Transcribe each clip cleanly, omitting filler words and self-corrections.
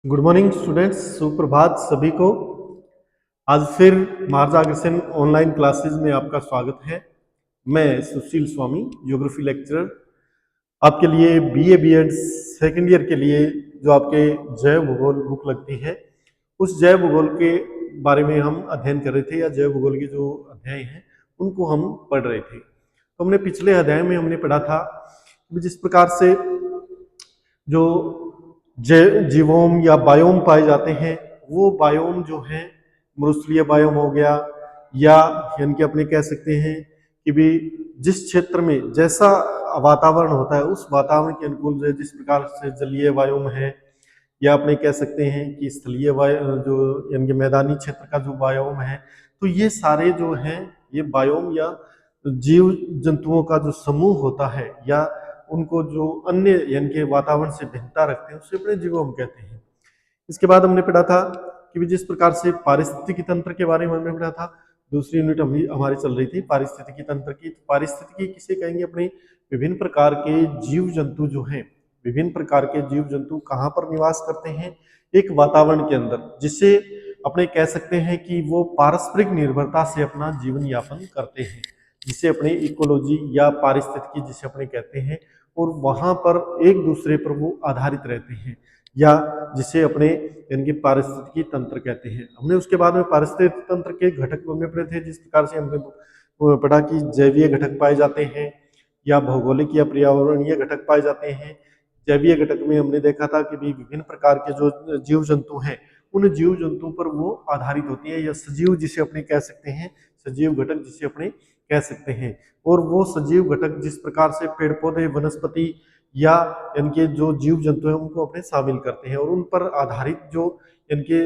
Good morning students, सुप्रभात सभी को। आज फिर मार्गदर्शन ऑनलाइन क्लासेस में आपका स्वागत है। मैं सुशील स्वामी, ज्योग्राफी लेक्चरर, आपके लिए बीए बीएड सेकेंड ईयर के लिए जो आपके जैव भूगोल बुक लगती है, उस जैव भूगोल के बारे में हम अध्ययन कर रहे थे, या जैव भूगोल के जो अध्याय हैं उनको हम पढ़ रहे थे। तो हमने पिछले अध्याय में हमने पढ़ा था जिस प्रकार से जो जीवोम या बायोम पाए जाते हैं, वो बायोम जो है मरुस्थलीय बायोम हो गया, या यानी कि अपने कह सकते हैं कि भी जिस क्षेत्र में जैसा वातावरण होता है उस वातावरण के अनुकूल जिस प्रकार से जलीय बायोम है, या अपने कह सकते हैं कि स्थलीय वायु जो यानी कि मैदानी क्षेत्र का जो बायोम है, तो ये सारे जो हैं ये बायोम या जीव जंतुओं का जो समूह होता है, या उनको जो अन्य यानी कि वातावरण से भिन्नता रखते हैं उसे अपने जीवों हम कहते हैं। इसके बाद हमने पढ़ा था कि जिस प्रकार से पारिस्थितिकी तंत्र के बारे में हमने पढ़ा था। दूसरी यूनिट हमारी चल रही थी पारिस्थितिकी तंत्र की। पारिस्थितिकी किसे कहेंगे? अपने विभिन्न प्रकार के जीव जंतु जो हैं, विभिन्न प्रकार के जीव जंतु कहाँ पर निवास करते हैं एक वातावरण के अंदर, जिसे अपने कह सकते हैं कि वो पारस्परिक निर्भरता से अपना जीवन यापन करते हैं, जिसे अपने इकोलॉजी या पारिस्थितिकी जिसे अपने कहते हैं, और वहां पर एक दूसरे पर वो आधारित रहते हैं, या जिसे अपने यानी कि पारिस्थितिकी तंत्र कहते हैं। हमने उसके बाद में पारिस्थितिकी तंत्र के घटक हमने पढ़े थे, जिस प्रकार से हमने पढ़ा कि जैवीय घटक पाए जाते हैं, या भौगोलिक या पर्यावरणीय घटक पाए जाते हैं। जैवीय घटक में हमने देखा था कि भी विभिन्न प्रकार के जो जीव जंतु हैं उन जीव जंतुओं पर वो आधारित होती है, या सजीव जिसे अपने कह सकते हैं, सजीव घटक जिसे अपने कह सकते हैं। और वो सजीव घटक जिस प्रकार से पेड़ पौधे, वनस्पति या इनके जो जीव जंतु हैं उनको अपने शामिल करते हैं, और उन पर आधारित जो इनके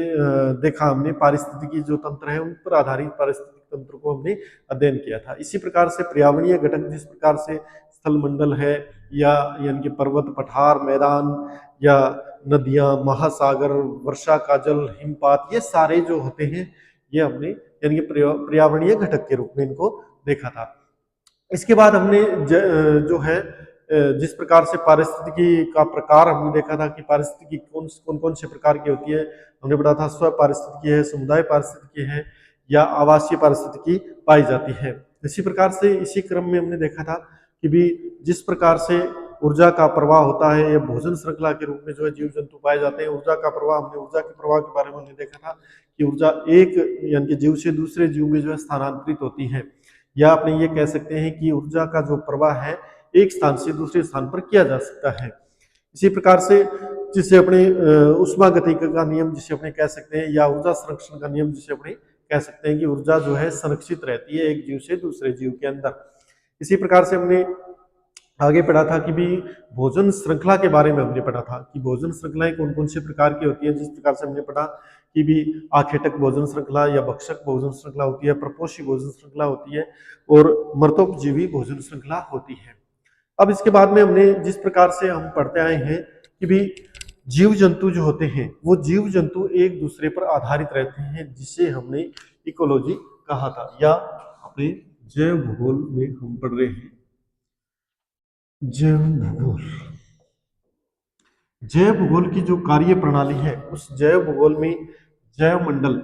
देखा हमने पारिस्थितिकी जो तंत्र है, उन पर आधारित पारिस्थितिक तंत्र को हमने अध्ययन किया था। इसी प्रकार से पर्यावरणीय घटक जिस प्रकार से स्थल मंडल है, या यानी कि पर्वत, पठार, मैदान, या नदियां, महासागर, वर्षा का जल, हिमपात, ये सारे जो होते हैं ये हमने यानी कि पर्यावरणीय घटक के रूप में इनको देखा था। इसके बाद हमने जो है जिस प्रकार से पारिस्थितिकी का प्रकार हमने देखा था कि पारिस्थितिकी कौन कौन से प्रकार की होती है। हमने पढ़ा था स्व पारिस्थितिकी है, समुदाय पारिस्थितिकी है, या आवासीय पारिस्थितिकी पाई जाती है। इसी प्रकार से इसी क्रम में हमने देखा था कि भी जिस प्रकार से ऊर्जा का प्रवाह होता है, या भोजन श्रृंखला के रूप में जो है जीव जंतु पाए जाते हैं। ऊर्जा का प्रवाह, हमने ऊर्जा के प्रवाह के बारे में हमने देखा था कि ऊर्जा एक यानी कि जीव से दूसरे जीव में जो है स्थानांतरित होती है, या अपने ये कह सकते हैं कि ऊर्जा का जो प्रवाह है एक स्थान से दूसरे स्थान पर किया जा सकता है। इसी प्रकार से जिसे अपने उष्मागतिकी का नियम जिसे अपने कह सकते हैं, या ऊर्जा संरक्षण का नियम जिसे अपने कह सकते हैं कि ऊर्जा जो है संरक्षित रहती है एक जीव से दूसरे जीव के अंदर। इसी प्रकार से हमने आगे पढ़ा था कि भी भोजन श्रृंखला के बारे में हमने पढ़ा था कि भोजन श्रृंखलाएं कौन कौन से प्रकार की होती है। जिस प्रकार से हमने पढ़ा कि भी आखेटक भोजन श्रृंखला या भक्षक भोजन श्रृंखला होती है, प्रपोषी भोजन श्रृंखला होती है, और मर्तोपजीवी भोजन श्रृंखला होती है। अब इसके बाद में हमने जिस प्रकार से हम पढ़ते आए हैं कि भी जीव जंतु जो होते हैं वो जीव जंतु एक दूसरे पर आधारित रहते हैं, जिसे हमने इकोलॉजी कहा था, या अपने जैव भूगोल में हम पढ़ रहे हैं जैव भूगोल। जैव भूगोल की जो कार्य प्रणाली है उस जैव भूगोल में जैव मंडल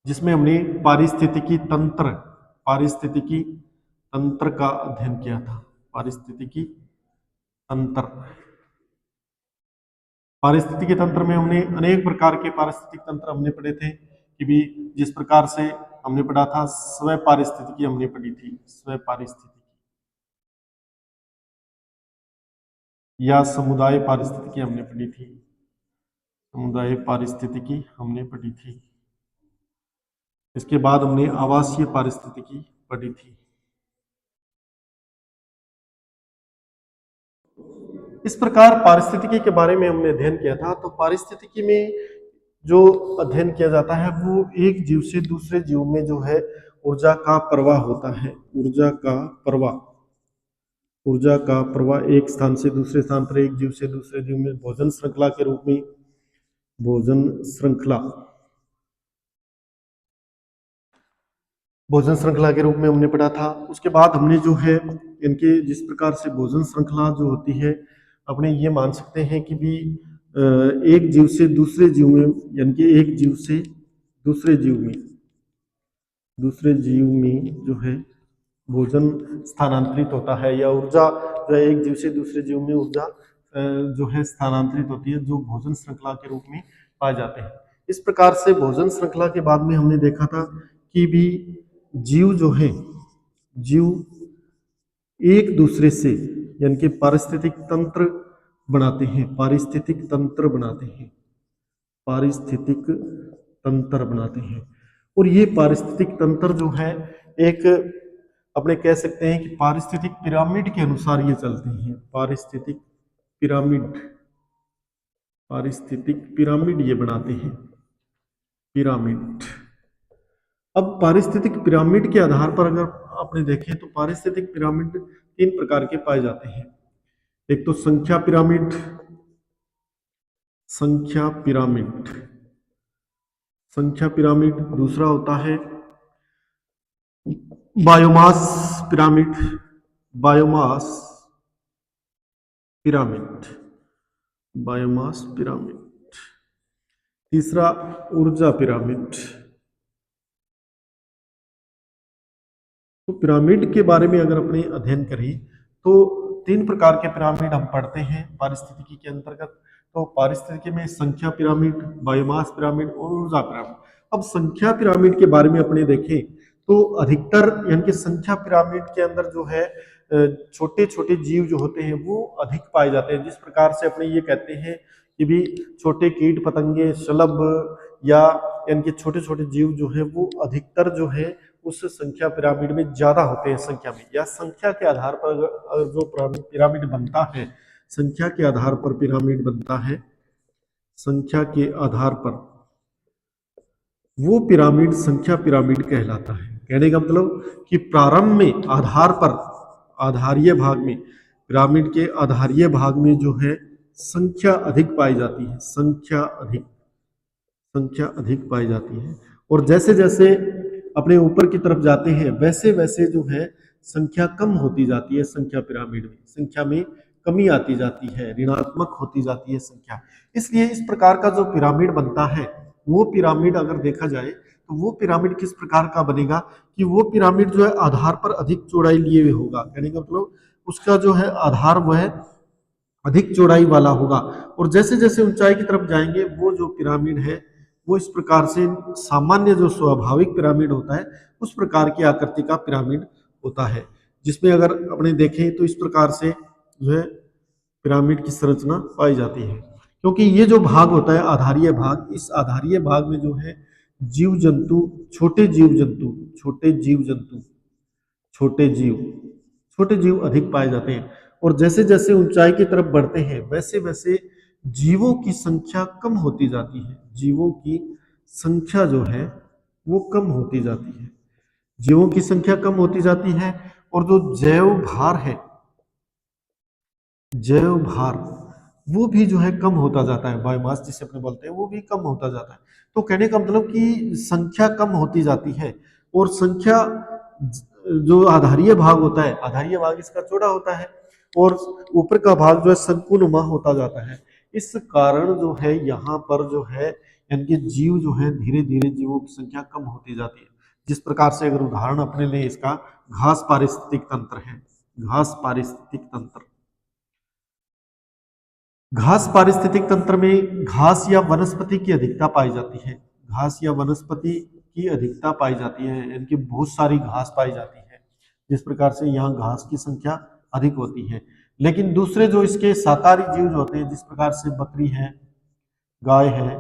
जिसमें हमने पारिस्थितिकी तंत्र का अध्ययन किया था। पारिस्थितिकी तंत्र में हमने अनेक प्रकार के पारिस्थितिक तंत्र हमने पढ़े थे कि भी जिस प्रकार से हमने पढ़ा था स्व पारिस्थितिकी हमने पढ़ी थी, स्व पारिस्थितिकी, या समुदाय पारिस्थितिकी हमने पढ़ी थी, समुदाय पारिस्थितिकी हमने पढ़ी थी। इसके बाद हमने आवासीय पारिस्थितिकी पढ़ी थी। इस प्रकार पारिस्थितिकी के बारे में हमने अध्ययन किया था। तो पारिस्थितिकी में जो अध्ययन किया जाता है वो एक जीव से दूसरे जीव में जो है ऊर्जा का प्रवाह होता है। ऊर्जा का प्रवाह एक स्थान से दूसरे स्थान पर, एक जीव से दूसरे जीव में भोजन श्रृंखला के रूप में, भोजन श्रृंखला के रूप में हमने पढ़ा था। उसके बाद हमने जो है इनके जिस प्रकार से भोजन श्रृंखला जो होती है, अपने ये मान सकते हैं कि भी एक जीव से दूसरे जीव में, यानी कि एक जीव से दूसरे जीव में जो है भोजन स्थानांतरित होता है, या ऊर्जा जो है एक जीव से दूसरे जीव में ऊर्जा जो है स्थानांतरित होती है, जो भोजन श्रृंखला के रूप में पाए जाते हैं। इस प्रकार से भोजन श्रृंखला के बाद में हमने देखा था कि भी जीव जो है, जीव एक दूसरे से यानी कि पारिस्थितिक तंत्र बनाते हैं, पारिस्थितिक तंत्र बनाते हैं। और ये पारिस्थितिक तंत्र जो है एक अपने कह सकते हैं कि पारिस्थितिक पिरामिड के अनुसार ये चलते हैं। पारिस्थितिक पिरामिड ये बनाते हैं, पिरामिड। अब पारिस्थितिक पिरामिड के आधार पर अगर आपने देखें तो पारिस्थितिक पिरामिड 3 प्रकार के पाए जाते हैं। एक तो संख्या पिरामिड, दूसरा होता है बायोमास पिरामिड, तीसरा ऊर्जा पिरामिड। तो पिरामिड के बारे में अगर अपने अध्ययन करें तो 3 प्रकार के पिरामिड हम पढ़ते हैं पारिस्थितिकी के अंतर्गत। तो पारिस्थितिकी में संख्या पिरामिड, बायोमास पिरामिड और ऊर्जा पिरामिड। अब संख्या पिरामिड के बारे में अपने देखें तो अधिकतर यानी कि संख्या पिरामिड के अंदर जो है छोटे छोटे जीव जो होते हैं वो अधिक पाए जाते हैं। जिस प्रकार से अपने ये कहते हैं कि भी छोटे कीट पतंगे, शलभ या यानी कि छोटे छोटे जीव जो है वो अधिकतर जो है उस संख्या पिरामिड में ज्यादा होते हैं संख्या में, या संख्या के आधार पर अगर जो पिरामिड बनता है, संख्या के आधार पर पिरामिड बनता है, संख्या के आधार पर वो पिरामिड संख्या पिरामिड कहलाता है। कहने का मतलब कि प्रारंभ में आधार पर, आधारीय भाग में, पिरामिड के आधारीय भाग में जो है संख्या अधिक पाई जाती है, संख्या अधिक पाई जाती है। और जैसे जैसे अपने ऊपर की तरफ जाते हैं वैसे वैसे जो है संख्या कम होती जाती है। संख्या पिरामिड में संख्या में कमी आती जाती है, ऋणात्मक होती जाती है संख्या। इसलिए इस प्रकार का जो पिरामिड बनता है, वो पिरामिड अगर देखा जाए तो वो पिरामिड किस प्रकार का बनेगा कि वो पिरामिड जो है आधार पर अधिक चौड़ाई लिए हुए होगा। कहने का मतलब उसका जो है आधार वह अधिक चौड़ाई वाला होगा। और जैसे जैसे ऊंचाई की तरफ जाएंगे वो जो पिरामिड है वो इस प्रकार से सामान्य जो स्वाभाविक पिरामिड होता है उस प्रकार की आकृति का पिरामिड होता है, जिसमें अगर अपने देखें तो इस प्रकार से जो है पिरामिड की संरचना पाई जाती है। क्योंकि ये जो भाग होता है आधारीय भाग, इस आधारीय भाग में जो है जीव जंतु, छोटे जीव अधिक पाए जाते हैं। और जैसे जैसे ऊंचाई की तरफ बढ़ते हैं वैसे वैसे जीवों की संख्या कम होती जाती है, जीवों की संख्या जो है वो कम होती जाती है, जीवों की संख्या कम होती जाती है। और जो जैव भार वो भी जो है कम होता जाता है, बायोमास जिसे अपने बोलते हैं वो भी कम होता जाता है। तो कहने का मतलब कि संख्या कम होती जाती है। और संख्या जो आधारीय भाग होता है, आधारीय भाग इसका चौड़ा होता है और ऊपर का भाग जो है शंकुनुमा होता जाता है। इस कारण जो है यहाँ पर जो है यानी कि जीव जो है धीरे धीरे जीवों की संख्या कम होती जाती है। जिस प्रकार से अगर उदाहरण अपने ले इसका घास पारिस्थितिक तंत्र है, घास पारिस्थितिक तंत्र में घास या वनस्पति की अधिकता पाई जाती है, घास या वनस्पति की अधिकता पाई जाती है, यानी बहुत सारी घास पाई जाती है। जिस प्रकार से यहाँ घास की संख्या अधिक होती है। लेकिन दूसरे जो इसके शाकाहारी जीव जो होते हैं, जिस प्रकार से बकरी है, गाय है,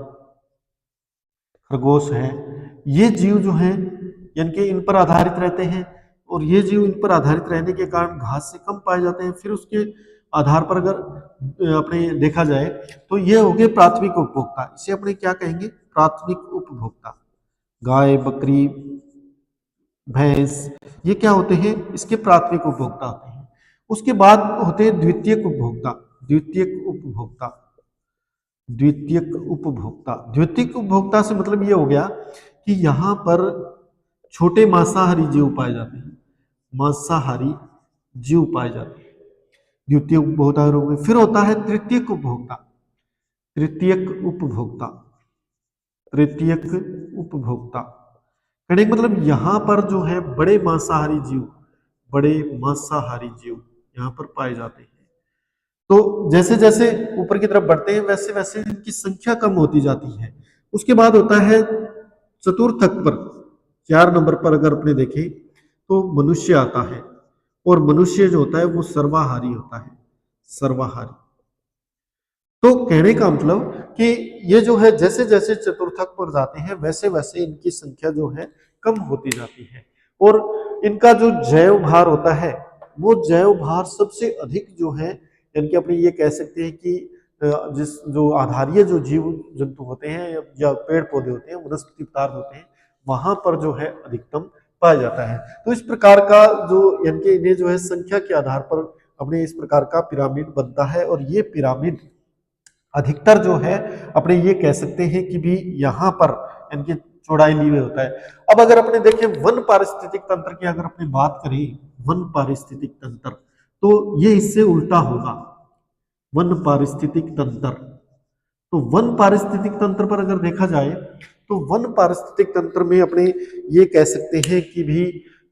खरगोश है, ये जीव जो है यानी कि इन पर आधारित रहते हैं। और ये जीव इन पर आधारित रहने के कारण घास से कम पाए जाते हैं। फिर उसके आधार पर अगर अपने देखा जाए तो ये हो गए प्राथमिक उपभोक्ता। इसे अपने क्या कहेंगे? प्राथमिक उपभोक्ता। गाय, बकरी, भैंस, ये क्या होते हैं? इसके प्राथमिक उपभोक्ता होते हैं। उसके बाद होते हैं द्वितीयक उपभोक्ता। द्वितीयक उपभोक्ता से मतलब ये हो गया कि यहाँ पर छोटे मांसाहारी जीव पाए जाते हैं, मांसाहारी जीव पाए जाते हैं द्वितीय उपभोक्ता के रूप में। फिर होता है तृतीयक उपभोक्ता। तृतीयक उपभोक्ता, तृतीयक उपभोक्ता कहने का मतलब यहां पर जो है बड़े मांसाहारी जीव, बड़े मांसाहारी जीव यहां पर पाए जाते हैं। तो जैसे जैसे ऊपर की तरफ बढ़ते हैं वैसे वैसे इनकी संख्या कम होती जाती है। उसके बाद होता है चतुर्थक पर, 4 नंबर पर अगर अपने देखें तो मनुष्य आता है, और मनुष्य जो होता है वो सर्वाहारी होता है, सर्वाहारी। तो कहने का मतलब कि ये जो है जैसे जैसे चतुर्थक पर जाते हैं वैसे वैसे इनकी संख्या जो है कम होती जाती है, और इनका जो जैव भार होता है वो जैव भार सबसे अधिक जो है, यानी अपने ये कह सकते हैं कि जिस जो आधारीय जो जीव जंतु होते हैं या पेड़ पौधे होते हैं, वनस्पति पदार्थ होते हैं, वहां पर जो है अधिकतम पाया जाता है। तो इस प्रकार का जो यानी इन्हें जो है संख्या के आधार पर अपने इस प्रकार का पिरामिड बनता है, और ये पिरामिड अधिकतर जो है अपने ये कह सकते हैं कि भी यहाँ पर इनकी चौड़ाई ली हुई होता है। अब अगर अपने देखें वन पारिस्थितिक तंत्र की अगर अपनी बात करें, वन पारिस्थितिक तंत्र, तो ये इससे उल्टा होगा, वन पारिस्थितिक तंत्र। तो वन पारिस्थितिक तंत्र पर अगर देखा जाए तो वन पारिस्थितिक तंत्र में अपने ये कह सकते हैं कि भी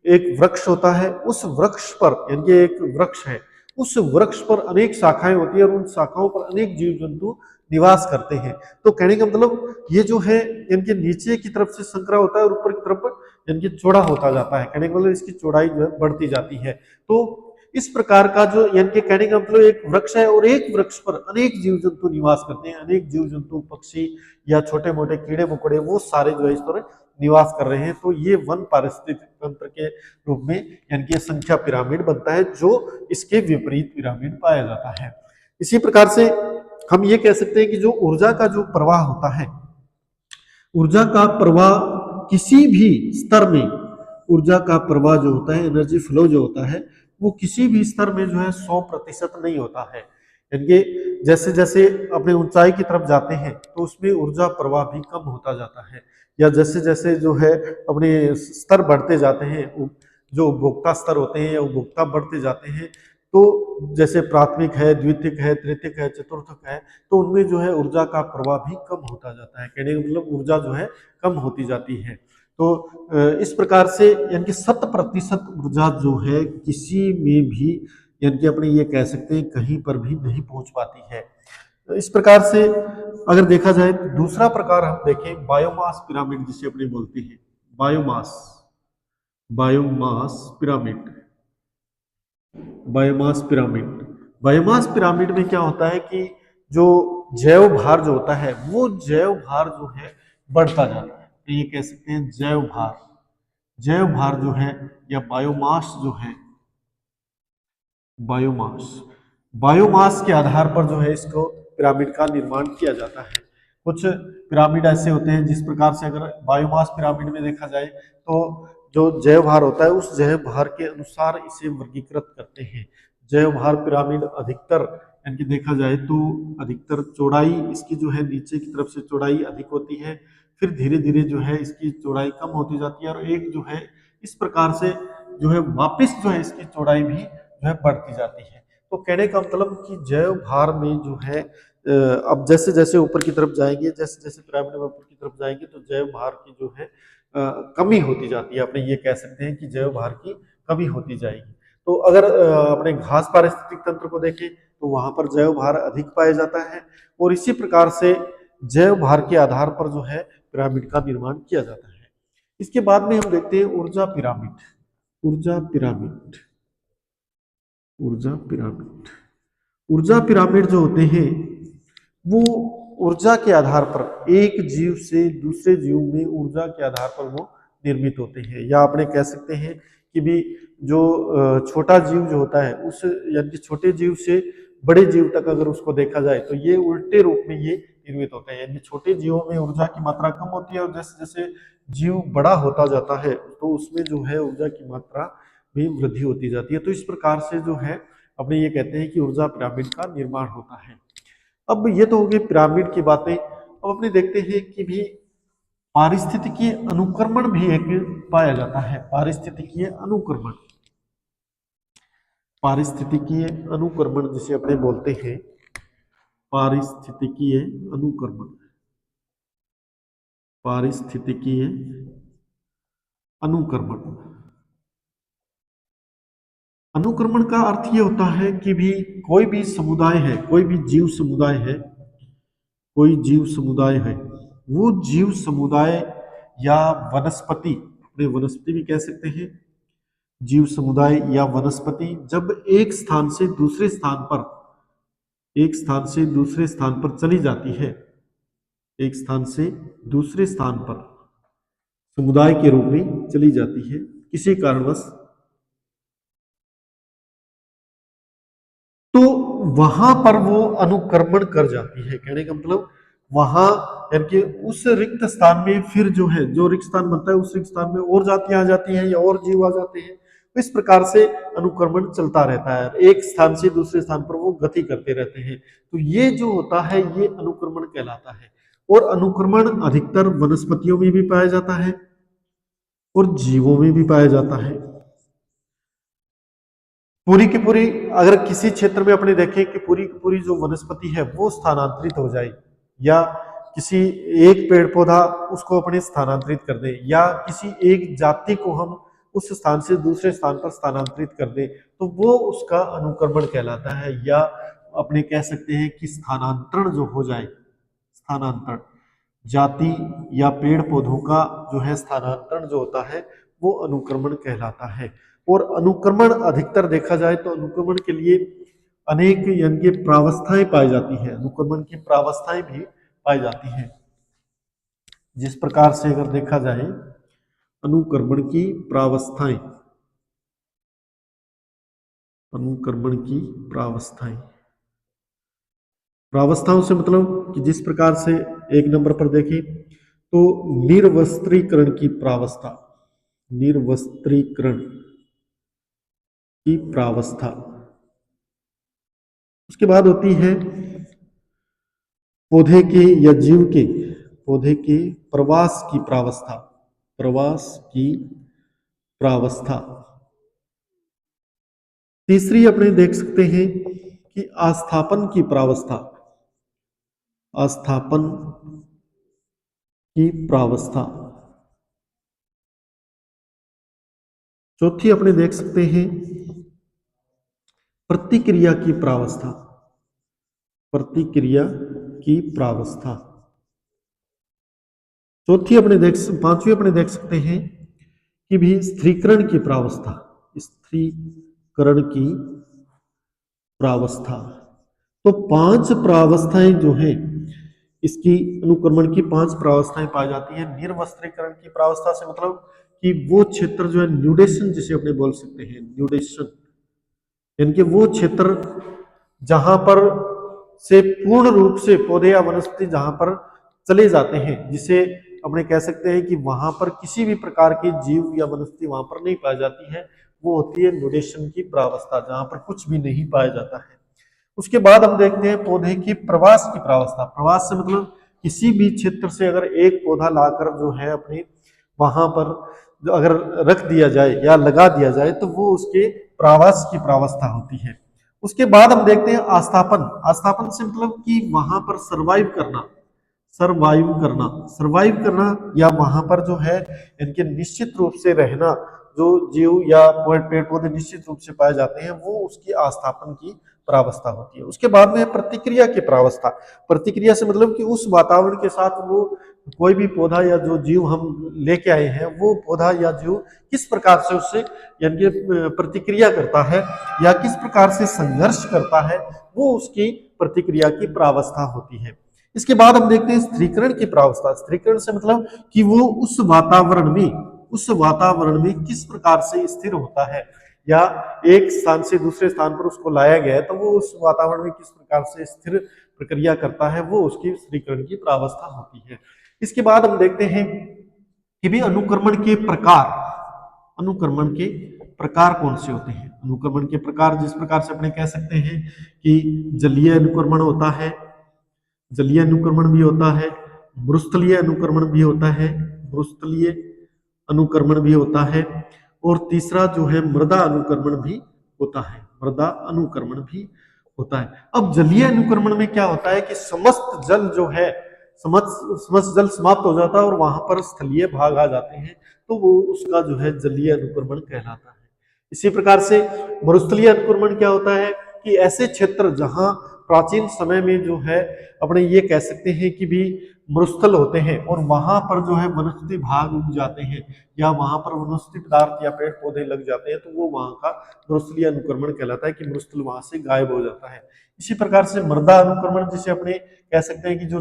एक वृक्ष होता है, उस वृक्ष पर यानी एक वृक्ष है, उस वृक्ष पर अनेक शाखाएं होती है और उन शाखाओं पर अनेक जीव जंतु निवास करते हैं। तो कहने का मतलब ये जो है इनके नीचे की तरफ से संकरा होता है और ऊपर की तरफ इनकी चौड़ा होता जाता है, कहने का मतलब इसकी चौड़ाई जो है बढ़ती जाती है। तो इस प्रकार का जो यानी कि कहने का मतलब एक वृक्ष है और एक वृक्ष पर अनेक जीव जंतु निवास करते हैं, अनेक जीव जंतु पक्षी या छोटे मोटे कीड़े मकोड़े वो सारे जो है इस पर निवास कर रहे हैं। तो ये वन पारिस्थितिक तंत्र के रूप में यानी कि संख्या पिरामिड बनता है, जो इसके विपरीत पिरामिड पाया जाता है। इसी प्रकार से हम ये कह सकते हैं कि जो ऊर्जा का जो प्रवाह होता है, ऊर्जा का प्रवाह किसी भी स्तर में, ऊर्जा का प्रवाह जो होता है, एनर्जी फ्लो जो होता है, वो किसी भी स्तर में जो है 100% नहीं होता है। यानी जैसे जैसे अपने ऊंचाई की तरफ जाते हैं तो उसमें ऊर्जा प्रवाह भी कम होता जाता है, या जैसे जैसे जो है अपने स्तर बढ़ते जाते हैं, जो उपभोक्ता स्तर होते हैं या उपभोक्ता बढ़ते जाते हैं, तो जैसे प्राथमिक है, द्वितीयक है, तृतीयक है, चतुर्थक है, तो उनमें जो है ऊर्जा का प्रवाह भी कम होता जाता है, कहने का मतलब ऊर्जा जो है कम होती जाती है। तो इस प्रकार से यानी कि 100% ऊर्जा जो है किसी में भी यानी कि अपने ये कह सकते हैं कहीं पर भी नहीं पहुंच पाती है। तो इस प्रकार से अगर देखा जाए तो दूसरा प्रकार हम देखें बायोमास पिरामिड जिसे अपने बोलते हैं, biomass, biomass pyramid, biomass pyramid. Biomass pyramid में क्या होता है कि जो जैव भार जो होता है वो जैव भार जो है बढ़ता जाता है, तो ये कह सकते हैं जैव भार, जैव भार जो है या बायोमास जो है, बायोमास, बायोमास के आधार पर जो है इसको पिरामिड का निर्माण किया जाता है। कुछ पिरामिड ऐसे होते हैं जिस प्रकार से अगर बायोमास पिरामिड में देखा जाए तो जो जैव भार होता है उस जैव भार के अनुसार इसे वर्गीकृत करते हैं। जैव भार पिरामिड अधिकतर यानी कि देखा जाए तो अधिकतर चौड़ाई इसकी जो है नीचे की तरफ से चौड़ाई अधिक होती है, फिर धीरे धीरे जो है इसकी चौड़ाई कम होती जाती है, और एक जो है इस प्रकार से जो है वापस जो है इसकी चौड़ाई भी जो है बढ़ती जाती है। तो कहने का मतलब कि जैव भार में जो है अब जैसे जैसे ऊपर की तरफ जाएंगे, जैसे जैसे पिरामिड में ऊपर की तरफ जाएंगे तो जैव भार की जो है कमी होती जाती है, अपने ये कह सकते हैं कि जैव भार की कमी होती जाएगी। तो अगर अपने घास पारिस्थितिक तंत्र को देखें तो वहां पर जैव भार अधिक पाया जाता है, और इसी प्रकार से जैव भार के आधार पर जो है पिरामिड का निर्माण किया जाता है। इसके बाद में हम देखते हैं ऊर्जा पिरामिड, ऊर्जा पिरामिड, ऊर्जा पिरामिड। ऊर्जा पिरामिड जो होते हैं वो ऊर्जा के आधार पर एक जीव से दूसरे जीव में ऊर्जा के आधार पर वो निर्मित होते हैं, या आपने कह सकते हैं कि भी जो छोटा जीव जो होता है उस यानी कि छोटे जीव से बड़े जीव तक अगर उसको देखा जाए तो ये उल्टे रूप में ये निर्मित होते हैं, यानी छोटे जीवों में ऊर्जा की मात्रा कम होती है और जैसे जैसे जीव बड़ा होता जाता है तो उसमें जो है ऊर्जा की मात्रा भी वृद्धि होती जाती है। तो इस प्रकार से जो है अपने ये कहते हैं कि ऊर्जा पिरामिड का निर्माण होता है। अब ये तो हो गई पिरामिड की बातें। अब अपने देखते हैं कि भी पारिस्थितिकीय अनुक्रमण भी एक पाया जाता है, पारिस्थितिकीय अनुक्रमण। पारिस्थितिकीय अनुक्रमण जिसे अपने बोलते हैं, पारिस्थितिकीय अनुक्रमण, पारिस्थितिकीय अनुक्रमण। अनुक्रमण का अर्थ ये होता है कि भी कोई भी समुदाय है, कोई भी जीव समुदाय है, कोई जीव समुदाय है, वो जीव समुदाय या वनस्पति, अपने वनस्पति भी कह सकते हैं, जीव समुदाय या वनस्पति जब एक स्थान से दूसरे स्थान पर, एक स्थान से दूसरे स्थान पर चली जाती है, एक स्थान से दूसरे स्थान पर समुदाय के रूप में चली जाती है किसी कारणवश, तो वहां पर वो अनुक्रमण कर जाती है। कहने का मतलब वहां यानी कि उस रिक्त स्थान में फिर जो है, जो रिक्त स्थान बनता है उस रिक्त स्थान में और जातियां आ जाती हैं या और जीव आ जाते हैं। तो इस प्रकार से अनुक्रमण चलता रहता है, एक स्थान से दूसरे स्थान पर वो गति करते रहते हैं। तो ये जो होता है ये अनुक्रमण कहलाता है। और अनुक्रमण अधिकतर वनस्पतियों में भी पाया जाता है और जीवों में भी पाया जाता है। पूरी की पूरी अगर किसी क्षेत्र में अपने देखें कि पूरी की पूरी जो वनस्पति है वो स्थानांतरित हो जाए, या किसी एक पेड़ पौधा उसको अपने स्थानांतरित कर दे, या किसी एक जाति को हम उस स्थान से दूसरे स्थान पर स्थानांतरित कर दे, तो वो उसका अनुक्रमण कहलाता है। या अपने कह सकते हैं कि स्थानांतरण जो हो जाए, स्थानांतरण, जाति या पेड़ पौधों का जो है स्थानांतरण जो होता है वो अनुक्रमण कहलाता है। और अनुक्रमण अधिकतर देखा जाए तो अनुक्रमण के लिए अनेक यानी कि प्रावस्थाएं पाई जाती हैं, अनुक्रमण की प्रावस्थाएं भी पाई जाती हैं। जिस प्रकार से अगर देखा जाए अनुक्रमण की प्रावस्थाएं, अनुक्रमण की प्रावस्थाएं, प्रावस्थाओं से मतलब कि जिस प्रकार से एक नंबर पर देखें तो निर्वस्त्रीकरण की प्रावस्था, निर्वस्त्रीकरण की प्रावस्था। उसके बाद होती है पौधे के या जीव के, पौधे के प्रवास की प्रावस्था, प्रवास की प्रावस्था। तीसरी अपने देख सकते हैं कि आस्थापन की प्रावस्था, आस्थापन की प्रावस्था। चौथी अपने देख सकते हैं प्रतिक्रिया की प्रावस्था, प्रतिक्रिया की प्रावस्था। चौथी अपने पांचवी अपने देख सकते हैं कि भी स्थिरीकरण की प्रावस्था, स्थिरीकरण की प्रावस्था। तो 5 प्रावस्थाएं जो है इसकी अनुक्रमण की 5 प्रावस्थाएं पाई जाती हैं। निर्वस्त्रीकरण की प्रावस्था से मतलब कि वो क्षेत्र जो है न्यूडेशन जिसे अपने बोल सकते हैं, न्यूडेशन यानी कि वो क्षेत्र जहां पर से पूर्ण रूप से पौधे या वनस्पति जहां पर चले जाते हैं, जिसे अपने कह सकते हैं कि वहां पर किसी भी प्रकार के जीव या वनस्पति वहां पर नहीं पाई जाती है, वो होती है न्यूडेशन की प्रावस्था, जहां पर कुछ भी नहीं पाया जाता है। उसके बाद हम देखते हैं पौधे की प्रवास की प्रावस्था। प्रवास से मतलब किसी भी क्षेत्र से अगर एक पौधा लाकर जो है अपने वहां पर जो अगर रख दिया जाए या लगा दिया जाए तो वो उसके प्रवास की प्रावस्था होती है। उसके बाद हम देखते हैं आस्थापन। आस्थापन से मतलब कि वहां पर सरवाइव करना, सरवाइव करना, सरवाइव करना या वहां पर जो है इनके निश्चित रूप से रहना, जो जीव या पेड़ पौधे निश्चित रूप से पाए जाते हैं वो उसकी आस्थापन की प्रावस्था होती है। उसके बाद में प्रतिक्रिया की प्रावस्था। प्रतिक्रिया से मतलब कि उस वातावरण के साथ वो कोई भी पौधा या जो जीव हम लेके आए हैं वो पौधा या जीव किस प्रकार से उससे यानी कि प्रतिक्रिया करता है या किस प्रकार से संघर्ष करता है, वो उसकी प्रतिक्रिया की प्रावस्था होती है। इसके बाद हम देखते हैं स्थिरीकरण की प्रावस्था। स्थिरीकरण से मतलब कि वो उस वातावरण में किस प्रकार से स्थिर होता है, या एक स्थान से दूसरे स्थान पर उसको लाया गया है तो वो उस वातावरण में किस प्रकार से स्थिर प्रक्रिया करता है, वो उसकी स्थिरीकरण की प्रावस्था होती है। इसके बाद हम देखते हैं कि भी अनुक्रमण के प्रकार, अनुक्रमण के प्रकार कौन से होते हैं। अनुक्रमण के प्रकार जिस प्रकार से अपने कह सकते हैं कि जलीय अनुक्रमण होता है, जलीय अनुक्रमण भी होता है, मृस्थलीय अनुक्रमण भी होता है, मृस्थलीय अनुक्रमण भी होता है, और तीसरा जो है मृदा अनुक्रमण भी होता है। मृदा अनुक्रमण भी होता है। अब जलीय अनुक्रमण में क्या होता है कि समस्त जल जो है, समस्त जल समाप्त हो जाता है और वहां पर स्थलीय भाग आ जाते हैं, तो वो उसका जो है जलीय अनुक्रमण कहलाता है। इसी प्रकार से मरुस्थलीय अनुक्रमण क्या होता है कि ऐसे क्षेत्र जहां प्राचीन समय में जो है अपने ये कह सकते हैं कि भी मरुस्थल होते हैं और वहां पर जो है वनस्पति भाग उग जाते हैं या वहां पर वनस्पति पदार्थ या पेड़ पौधे लग जाते हैं, तो वो वहां का मरुस्थलीय अनुक्रमण कहलाता है कि मरुस्थल वहां से गायब हो जाता है। इसी प्रकार से मृदा अनुक्रमण जिसे अपने कह सकते हैं कि जो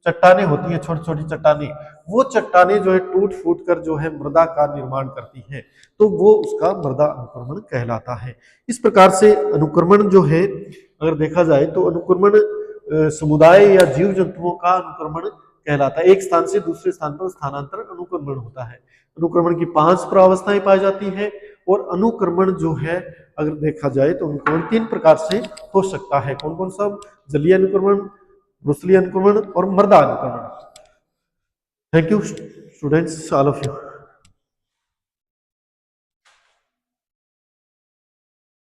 चट्टाने होती हैं, छोटी छोटी चट्टाने, वो चट्टाने जो है टूट फूट कर जो है मृदा का निर्माण करती हैं, तो वो उसका मृदा अनुक्रमण कहलाता है। इस प्रकार से अनुक्रमण जो है अगर देखा जाए तो अनुक्रमण समुदाय या जीव जंतुओं का अनुक्रमण कहलाता है। एक स्थान से दूसरे स्थान पर स्थानांतरण अनुक्रमण होता है। अनुक्रमण की 5 प्रावस्थाएं पाई जाती है और अनुक्रमण जो है अगर देखा जाए तो अनुक्रमण 3 प्रकार से हो सकता है। कौन कौन सा? जलीय अनुक्रमण, मरुस्थलीय अनुक्रमण और मृदा अनुक्रमण। Thank you students, all of you.